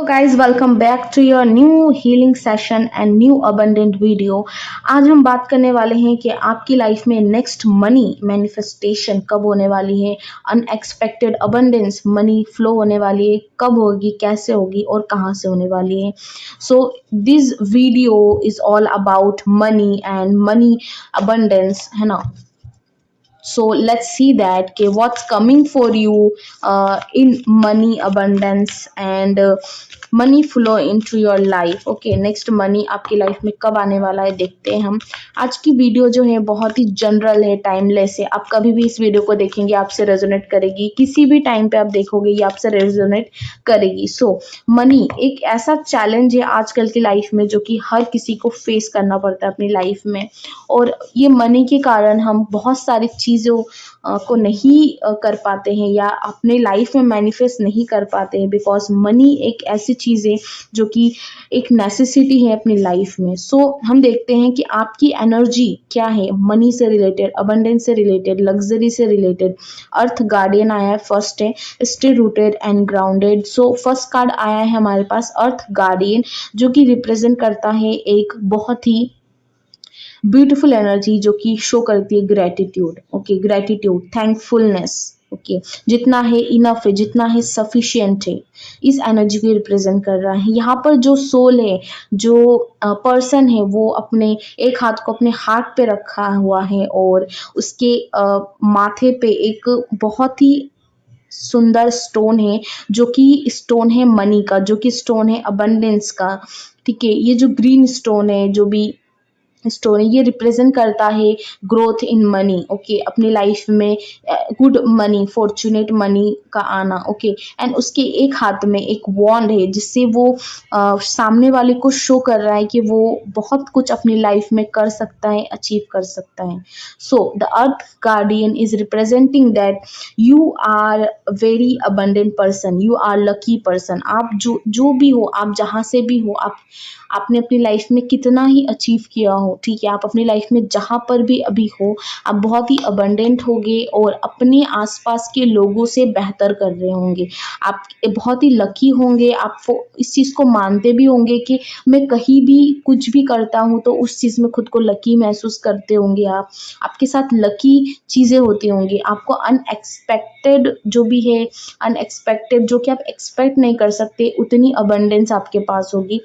Hello guys, welcome back to your new healing session and new abundant video। आज हम बात करने वाले हैं कि आपकी लाइफ में नेक्स्ट मनी मैनिफेस्टेशन कब होने वाली है। अनएक्सपेक्टेड अबंडेंस मनी फ्लो होने वाली है, कब होगी, कैसे होगी और कहाँ से होने वाली है। So this video is all about money and money abundance, है ना। So let's see that okay, what's coming for you in money abundance and money flow into your life। okay, next money आपकी life में कब आने वाला है देखते हैं हम। आज की वीडियो जो है बहुत ही जनरल है, टाइमलेस है। आप कभी भी इस वीडियो को देखेंगे आपसे रेजोनेट करेगी, किसी भी टाइम पे आप देखोगे ये आपसे रेजोनेट करेगी। सो मनी एक ऐसा चैलेंज है आजकल की लाइफ में जो कि हर किसी को फेस करना पड़ता है अपनी लाइफ में, और ये मनी के कारण हम बहुत सारी चीज़ों को नहीं कर पाते हैं या अपने लाइफ में मैनिफेस्ट नहीं कर पाते हैं, बिकॉज मनी एक ऐसी चीज़ है जो कि एक नेसेसिटी है अपनी लाइफ में। सो हम देखते हैं कि आपकी एनर्जी क्या है मनी से रिलेटेड, अबंडेंस से रिलेटेड, लग्जरी से रिलेटेड। अर्थ गार्डियन आया है, फर्स्ट है stay rooted and grounded. So first card आया है हमारे पास अर्थ गार्डियन, जो कि रिप्रेजेंट करता है एक बहुत ही ब्यूटीफुल एनर्जी जो कि शो करती है gratitude. Okay, gratitude, thankfulness. Okay, जितना है इनफ है, जितना है सफिशिएंट है, इस एनर्जी को रिप्रेजेंट कर रहा है। यहाँ पर जो सोल है, जो पर्सन है, वो अपने एक हाथ को अपने हार्ट पे रखा हुआ है और उसके माथे पे एक बहुत ही सुंदर स्टोन है, जो कि स्टोन है मनी का, जो कि स्टोन है अबंडेंस का। ठीक है, ये जो ग्रीन स्टोन है, जो भी स्टोरी, ये रिप्रेजेंट करता है ग्रोथ इन मनी। ओके, अपनी लाइफ में गुड मनी, फॉर्चुनेट मनी का आना। ओके, एंड उसके एक हाथ में एक वॉन्ड है, जिससे वो सामने वाले को शो कर रहा है कि वो बहुत कुछ अपनी लाइफ में कर सकता है, अचीव कर सकता है। So the earth guardian is representing that you are very abundant person, you are lucky person. आप जो भी हो, आप जहाँ से भी हो, आपने अपनी लाइफ में कितना ही अचीव किया हो, ठीक है, आप अपनी लाइफ में जहाँ पर भी अभी हो, आप बहुत ही अबंडेंट होगे और अपने आसपास के लोगों से बेहतर कर रहे होंगे। आप बहुत ही लकी होंगे, आप इस चीज़ को मानते भी होंगे कि मैं कहीं भी कुछ भी करता हूँ तो उस चीज़ में खुद को लकी महसूस करते होंगे। आपके साथ लकी चीज़ें होती होंगी। आपको अनएक्सपेक्टेड जो भी है, अनएक्सपेक्टेड जो कि आप एक्सपेक्ट नहीं कर सकते, उतनी अबंडेंस आपके पास होगी।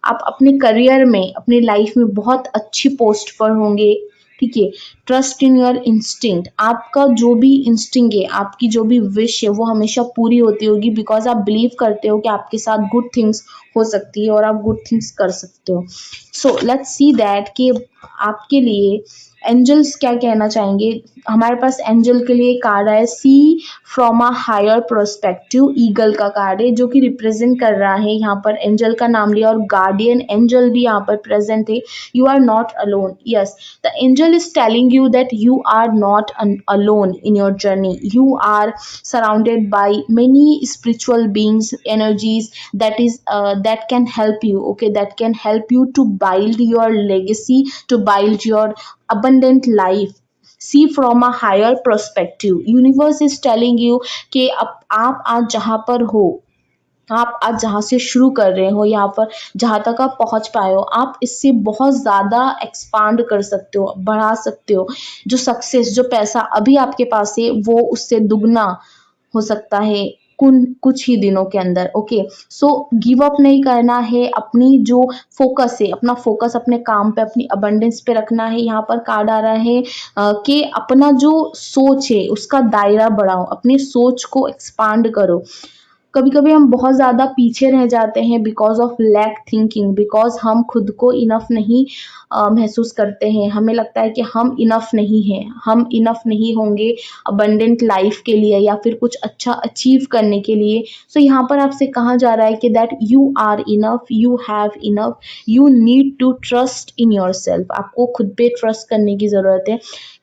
आप अपने करियर में, अपनी लाइफ में बहुत अच्छी पोस्ट पर होंगे। ठीक है, ट्रस्ट इन योर इंस्टिंक्ट, आपका जो भी इंस्टिंक्ट है, आपकी जो भी विश है, वो हमेशा पूरी होती होगी, बिकॉज आप बिलीव करते हो कि आपके साथ गुड थिंग्स हो सकती है और आप गुड थिंग्स कर सकते हो। सो लेट्स सी दैट कि आपके लिए एंजल्स क्या कहना चाहेंगे। हमारे पास एंजल के लिए कार्ड है see from a higher prospective, eagle का कार्ड है, जो कि रिप्रेजेंट कर रहा है, यहाँ पर एंजल का नाम लिया और गार्डियन एंजल भी यहाँ पर प्रेजेंट है। You are not alone. Yes, the angel is telling you that you are not alone in your journey. You are surrounded by many spiritual beings, energies that can help you, okay, that can help you to build your legacy, to build your abundant life। see from a higher perspective, universe is telling you कि आप आज जहाँ पर हो, आप आज जहाँ से शुरू कर रहे हो, यहाँ पर जहाँ तक आप पहुँच पाए हो, आप इससे बहुत ज़्यादा एक्सपांड कर सकते हो, बढ़ा सकते हो। जो सक्सेस, जो पैसा अभी आपके पास है, वो उससे दुगना हो सकता है कुछ ही दिनों के अंदर। ओके, सो गिव अप नहीं करना है, अपनी जो फोकस है, अपना फोकस अपने काम पे, अपनी अबंडेंस पे रखना है। यहाँ पर कार्ड आ रहा है कि अपना जो सोच है उसका दायरा बढ़ाओ, अपनी सोच को एक्सपांड करो। कभी कभी हम बहुत ज़्यादा पीछे रह जाते हैं because of lack thinking, because हम खुद को इनफ नहीं महसूस करते हैं। हमें लगता है कि हम इनफ नहीं हैं, हम इनफ नहीं होंगे अबंडेंट लाइफ के लिए या फिर कुछ अच्छा अचीव करने के लिए। सो यहाँ पर आपसे कहा जा रहा है कि that you are enough, you have enough, you need to trust in yourself. आपको खुद पे ट्रस्ट करने की ज़रूरत है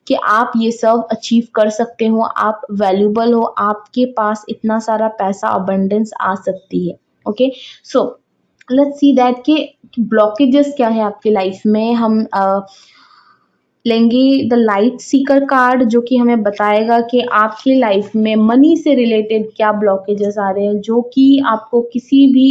कि आप ये सब अचीव कर सकते हो, आप वैल्यूबल हो, आपके पास इतना सारा पैसा अबंडेंस आ सकती है। Okay, so let's see that कि ब्लॉकेजेस क्या है आपकी लाइफ में। हम लेंगे द लाइट सीकर कार्ड, जो कि हमें बताएगा कि आपकी लाइफ में मनी से रिलेटेड क्या ब्लॉकेजेस आ रहे हैं, जो कि आपको किसी भी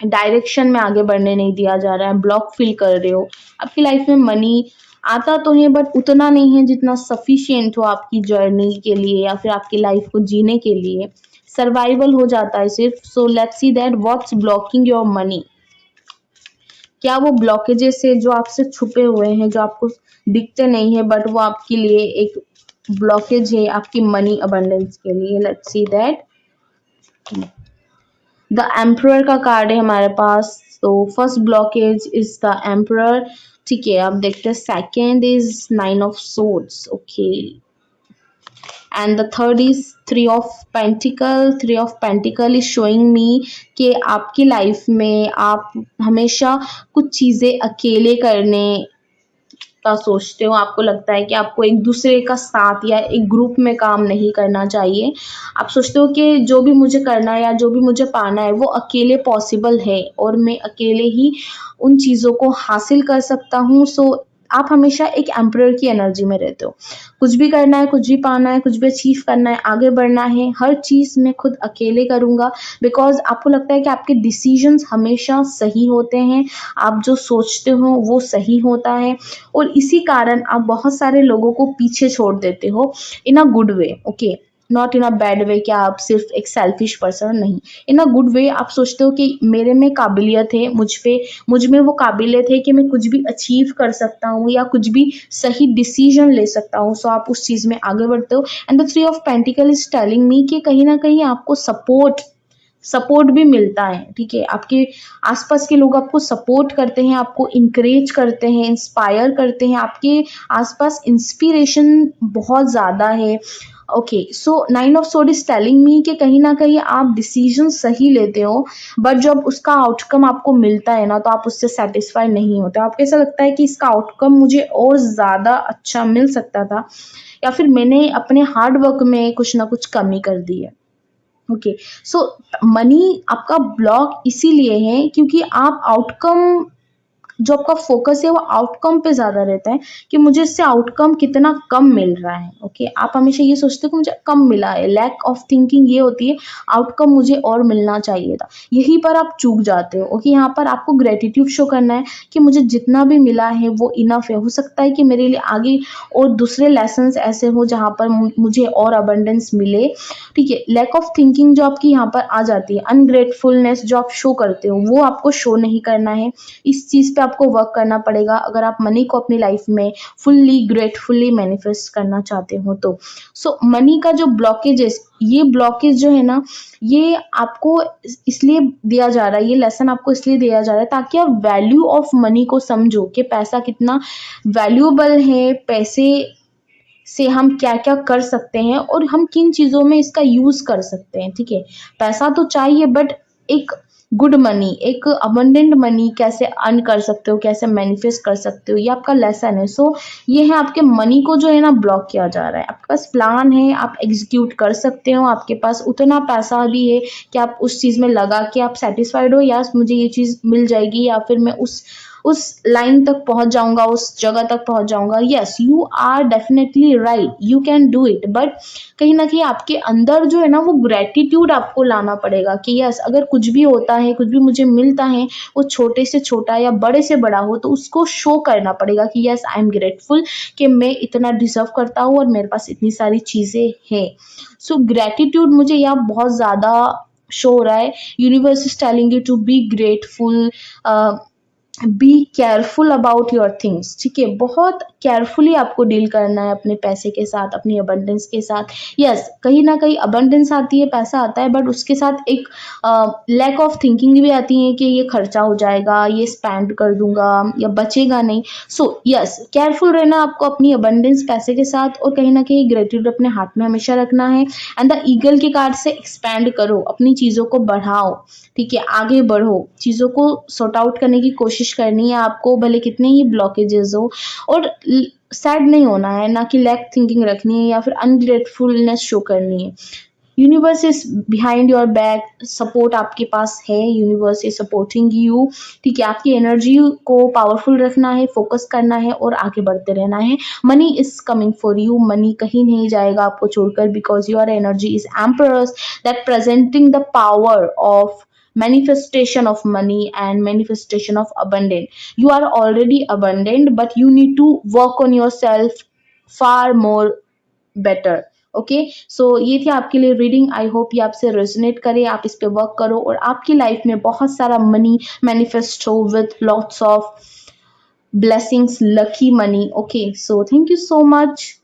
डायरेक्शन में आगे बढ़ने नहीं दिया जा रहा है, ब्लॉक फील कर रहे हो। आपकी लाइफ में मनी आता तो है बट उतना नहीं है जितना सफिशिएंट हो आपकी जर्नी के लिए या फिर आपकी लाइफ को जीने के लिए। सर्वाइवल हो जाता है सिर्फ। So let's see that what's blocking your money. क्या वो ब्लॉकेजेस है जो आपसे छुपे हुए हैं, जो आपको दिखते नहीं है बट वो आपके लिए एक ब्लॉकेज है आपकी मनी अबंडेंस के लिए। Let's see that the emperor का कार्ड है हमारे पास। तो first blockage is the emperor. ठीक है, अब देखते हैं second is 9 of swords. Okay, and the third is 3 of pentacle. 3 of pentacle is showing me कि आपकी लाइफ में आप हमेशा कुछ चीजें अकेले करने का सोचते हो। आपको लगता है कि आपको एक दूसरे का साथ या एक ग्रुप में काम नहीं करना चाहिए। आप सोचते हो कि जो भी मुझे करना है या जो भी मुझे पाना है वो अकेले पॉसिबल है और मैं अकेले ही उन चीज़ों को हासिल कर सकता हूँ। सो आप हमेशा एक एम्परर की एनर्जी में रहते हो। कुछ भी करना है, कुछ भी पाना है, कुछ भी अचीव करना है, आगे बढ़ना है, हर चीज़ मैं खुद अकेले करूँगा। बिकॉज आपको लगता है कि आपके डिसीजंस हमेशा सही होते हैं, आप जो सोचते हो वो सही होता है और इसी कारण आप बहुत सारे लोगों को पीछे छोड़ देते हो in a good way. Okay, not in a bad way कि आप सिर्फ एक सेल्फिश पर्सन, नहीं, इन अ गुड वे। आप सोचते हो कि मेरे में काबिलियत है, मुझ में वो काबिलियत है कि मैं कुछ भी अचीव कर सकता हूँ या कुछ भी सही डिसीजन ले सकता हूँ। सो आप उस चीज़ में आगे बढ़ते हो। And the 3 of pentacle is telling me कि कहीं ना कहीं आपको सपोर्ट भी मिलता है। ठीक है, आपके आसपास के लोग आपको सपोर्ट करते हैं, आपको इंकरेज करते हैं, इंस्पायर करते हैं, आपके आसपास इंस्पिरेशन बहुत ज़्यादा है। Okay, so 9 of sword is telling me कि कहीं ना कहीं आप डिसीजन सही लेते हो बट जब उसका आउटकम आपको मिलता है ना तो आप उससे सेटिस्फाई नहीं होते। आपको ऐसा लगता है कि इसका आउटकम मुझे और ज़्यादा अच्छा मिल सकता था या फिर मैंने अपने हार्ड वर्क में कुछ ना कुछ कमी कर दी है। ओके, सो मनी आपका ब्लॉक इसीलिए है क्योंकि आप आउटकम, जो आपका फोकस है वो आउटकम पे ज्यादा रहता है कि मुझे इससे आउटकम कितना कम मिल रहा है। ओके, आप हमेशा ये सोचते हो कि मुझे कम मिला है। लैक ऑफ थिंकिंग ये होती है आउटकम मुझे और मिलना चाहिए था, यहीं पर आप चूक जाते हो। ओके, यहाँ पर आपको ग्रेटिट्यूड शो करना है कि मुझे जितना भी मिला है वो इनफ है। हो सकता है कि मेरे लिए आगे और दूसरे लेसन ऐसे हो जहाँ पर मुझे और अबंडेंस मिले। ठीक है, लैक ऑफ थिंकिंग जो आपकी यहाँ पर आ जाती है, अनग्रेटफुलनेस जो आप शो करते हो वो आपको शो नहीं करना है। इस चीज़ पे आपको वर्क करना पड़ेगा अगर आप मनी को अपनी लाइफ में फुल्ली ग्रेटफुली मैनिफेस्ट करना चाहते हो तो। सो मनी का जो ब्लॉकेजेस, ये ब्लॉकेज जो है ना, ये आपको इसलिए दिया जा रहा है, ये लेसन आपको इसलिए दिया जा रहा है ताकि आप वैल्यू ऑफ मनी को समझो कि पैसा कितना वैल्यूएबल है, पैसे से हम क्या क्या कर सकते हैं और हम किन चीज़ों में इसका यूज़ कर सकते हैं। ठीक है, पैसा तो चाहिए बट एक गुड मनी, एक अबंडेंट मनी कैसे अर्न कर सकते हो, कैसे मैनिफेस्ट कर सकते हो, ये आपका लेसन है। सो ये है आपके मनी को जो है ना ब्लॉक किया जा रहा है। आपके पास प्लान है, आप एग्जीक्यूट कर सकते हो, आपके पास उतना पैसा भी है कि आप उस चीज़ में लगा के आप सेटिस्फाइड हो, या मुझे ये चीज़ मिल जाएगी या फिर मैं उस लाइन तक पहुंच जाऊंगा, उस जगह तक पहुंच जाऊंगा। Yes, you are definitely right, you can do it. But कहीं ना कहीं आपके अंदर जो है ना वो ग्रेटिट्यूड आपको लाना पड़ेगा कि यस, अगर कुछ भी होता है, कुछ भी मुझे मिलता है, वो छोटे से छोटा या बड़े से बड़ा हो, तो उसको शो करना पड़ेगा कि यस, आई एम ग्रेटफुल कि मैं इतना डिजर्व करता हूँ और मेरे पास इतनी सारी चीजें हैं। सो ग्रेटिट्यूड मुझे यहाँ बहुत ज्यादा शो हो रहा है। Universe is telling you to be grateful, be careful about your things. ठीक है, बहुत केयरफुली आपको डील करना है अपने पैसे के साथ, अपनी अबंडेंस के साथ। यस, कहीं ना कहीं अबंडेंस आती है, पैसा आता है, बट उसके साथ एक लैक ऑफ थिंकिंग भी आती है कि ये खर्चा हो जाएगा, ये स्पेंड कर दूंगा या बचेगा नहीं। सो यस, केयरफुल रहना आपको अपनी अबंडेंस पैसे के साथ, और कहीं ना कहीं ग्रेटिट्यूड अपने हाथ में हमेशा रखना है। एंड द ईगल के कार्ड से एक्सपैंड करो, अपनी चीज़ों को बढ़ाओ। ठीक है, आगे बढ़ो, चीज़ों को सॉर्ट आउट करने की कोशिश करनी है आपको, भले कितने ही ब्लॉकेजेस हो। और सैड नहीं होना है, ना कि लैक थिंकिंग रखनी है या फिर अनग्रेटफुलनेस शो करनी है। Universe is behind your back, support आपके पास है, यूनिवर्स इज सपोर्टिंग यू। ठीक है, आपकी एनर्जी को पावरफुल रखना है, फोकस करना है और आगे बढ़ते रहना है। Money is coming for you, money कहीं नहीं जाएगा आपको छोड़कर, because your energy is emperors that presenting the power of manifestation of money and manifestation of abundant. You are already abundant, but you need to work on yourself far more better. Okay, so ये थी आपके लिए reading. I hope ये आपसे resonate करे, आप इस पे वर्क करो और आपकी लाइफ में बहुत सारा मनी मैनिफेस्ट हो with lots of blessings, lucky money. Okay, so thank you so much.